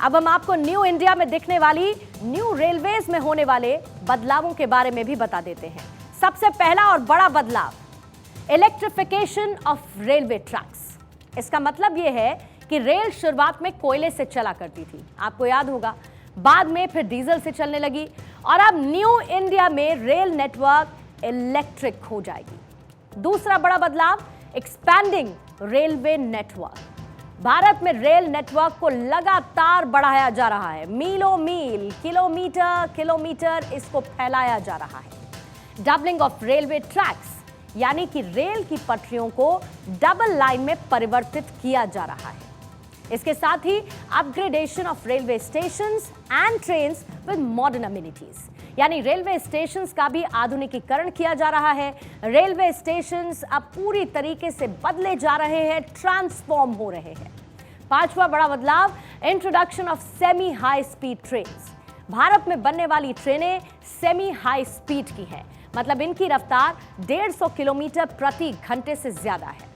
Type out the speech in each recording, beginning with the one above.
अब हम आपको न्यू इंडिया में दिखने वाली न्यू रेलवेज में होने वाले बदलावों के बारे में भी बता देते हैं। सबसे पहला और बड़ा बदलाव, इलेक्ट्रिफिकेशन ऑफ रेलवे ट्रैक्स। इसका मतलब यह है कि रेल शुरुआत में कोयले से चला करती थी, आपको याद होगा, बाद में फिर डीजल से चलने लगी और अब न्यू इंडिया में रेल नेटवर्क इलेक्ट्रिक हो जाएगी। दूसरा बड़ा बदलाव, एक्सपैंडिंग रेलवे नेटवर्क। भारत में रेल नेटवर्क को लगातार बढ़ाया जा रहा है, मीलों मील, किलोमीटर किलोमीटर इसको फैलाया जा रहा है। डबलिंग ऑफ रेलवे ट्रैक्स, यानी कि रेल की पटरियों को डबल लाइन में परिवर्तित किया जा रहा है। इसके साथ ही upgradation of railway stations and trains with modern amenities, यानी रेलवे स्टेशंस का भी आधुनिकीकरण किया जा रहा है। रेलवे स्टेशंस अब पूरी तरीके से बदले जा रहे हैं, ट्रांसफॉर्म हो रहे हैं। पांचवा बड़ा बदलाव, introduction of semi high speed trains. Bharat में बनने वाली ट्रेनें सेमी हाई स्पीड की है, मतलब इनकी रफ्तार 150 किलोमीटर प्रति घंटे से ज्यादा है।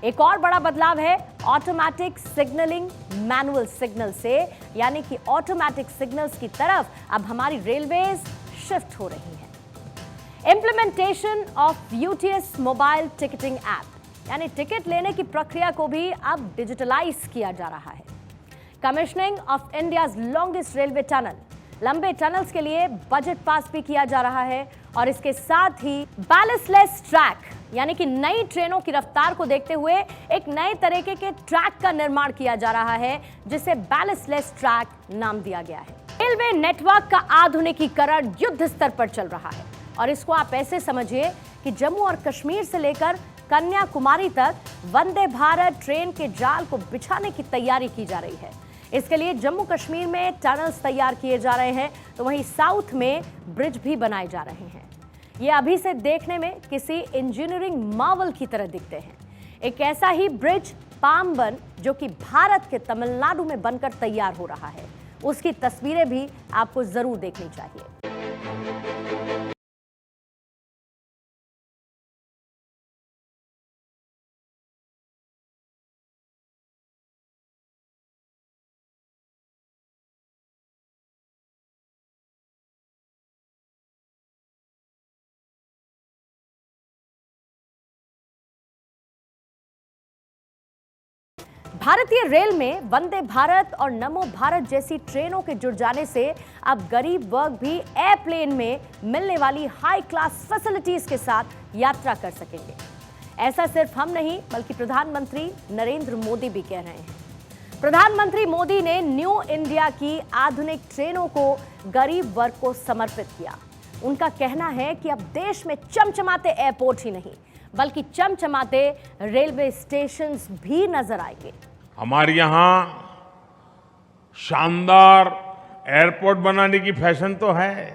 एक और बड़ा बदलाव है ऑटोमेटिक सिग्नलिंग मैनुअल सिग्नल से, यानी कि ऑटोमेटिक सिग्नल्स की तरफ अब हमारी रेलवेज शिफ्ट हो रही हैं। Implementation of UTS mobile ticketing app, यानी टिकट लेने की प्रक्रिया को भी अब डिजिटलाइज किया जा रहा है। Commissioning of India's longest railway tunnel, लंबे टनल्स के लिए बजट पास भी किया जा रहा है। और इसके साथ ही बैलेस्टलेस ट्रैक, यानी कि नई ट्रेनों की रफ्तार को देखते हुए एक नए तरीके के ट्रैक का निर्माण किया जा रहा है, जिसे बैलेस्टलेस ट्रैक नाम दिया गया है। रेलवे नेटवर्क का आधुनिकीकरण युद्ध स्तर पर चल रहा है और इसको आप ऐसे समझिए कि जम्मू और कश्मीर से लेकर कन्याकुमारी तक वंदे भारत ट्रेन के जाल को बिछाने की तैयारी की जा रही है। इसके लिए जम्मू कश्मीर में टनल्स तैयार किए जा रहे हैं, तो वहीं साउथ में ब्रिज भी बनाए जा रहे हैं। ये अभी से देखने में किसी इंजीनियरिंग मार्वल की तरह दिखते हैं। एक ऐसा ही ब्रिज पाम्बन, जो कि भारत के तमिलनाडु में बनकर तैयार हो रहा है, उसकी तस्वीरें भी आपको जरूर देखनी चाहिए। भारतीय रेल में वंदे भारत और नमो भारत जैसी ट्रेनों के जुड़ जाने से अब गरीब वर्ग भी एयरप्लेन में मिलने वाली हाई क्लास फैसिलिटीज के साथ यात्रा कर सकेंगे। ऐसा सिर्फ हम नहीं, बल्कि प्रधानमंत्री नरेंद्र मोदी भी कह रहे हैं। प्रधानमंत्री मोदी ने न्यू इंडिया की आधुनिक ट्रेनों को गरीब वर्ग को समर्पित किया। उनका कहना है कि अब देश में चमचमाते एयरपोर्ट ही नहीं, बल्कि चमचमाते रेलवे स्टेशंस भी नजर आएंगे। हमारे यहाँ शानदार एयरपोर्ट बनाने की फैशन तो है,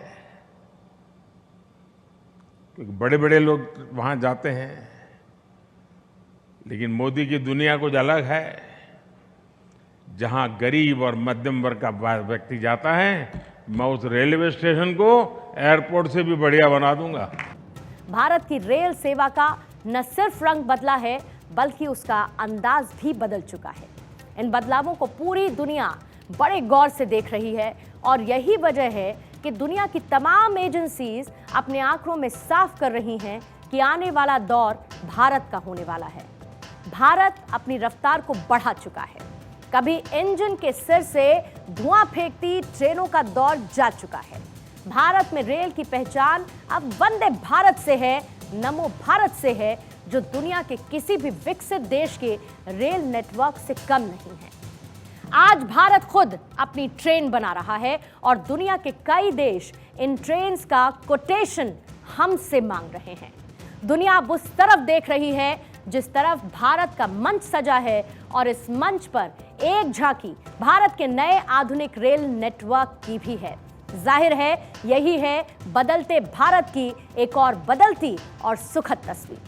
क्योंकि बड़े बड़े लोग वहाँ जाते हैं, लेकिन मोदी की दुनिया कुछ अलग है। जहाँ गरीब और मध्यम वर्ग का व्यक्ति जाता है, मैं उस रेलवे स्टेशन को एयरपोर्ट से भी बढ़िया बना दूंगा। भारत की रेल सेवा का न सिर्फ रंग बदला है, बल्कि उसका अंदाज भी बदल चुका है। इन बदलावों को पूरी दुनिया बड़े गौर से देख रही है और यही वजह है कि दुनिया की तमाम एजेंसीज अपने आंकड़ों में साफ कर रही हैं कि आने वाला दौर भारत का होने वाला है। भारत अपनी रफ्तार को बढ़ा चुका है। कभी इंजन के सिर से धुआं फेंकती ट्रेनों का दौर जा चुका है। भारत में रेल की पहचान अब वंदे भारत से है, नमो भारत से है, जो दुनिया के किसी भी विकसित देश के रेल नेटवर्क से कम नहीं है। आज भारत खुद अपनी ट्रेन बना रहा है और दुनिया के कई देश इन ट्रेन्स का कोटेशन हमसे मांग रहे हैं। दुनिया अब उस तरफ देख रही है जिस तरफ भारत का मंच सजा है, और इस मंच पर एक झांकी भारत के नए आधुनिक रेल नेटवर्क की भी है। जाहिर है यही है बदलते भारत की एक और बदलती और सुखद तस्वीर।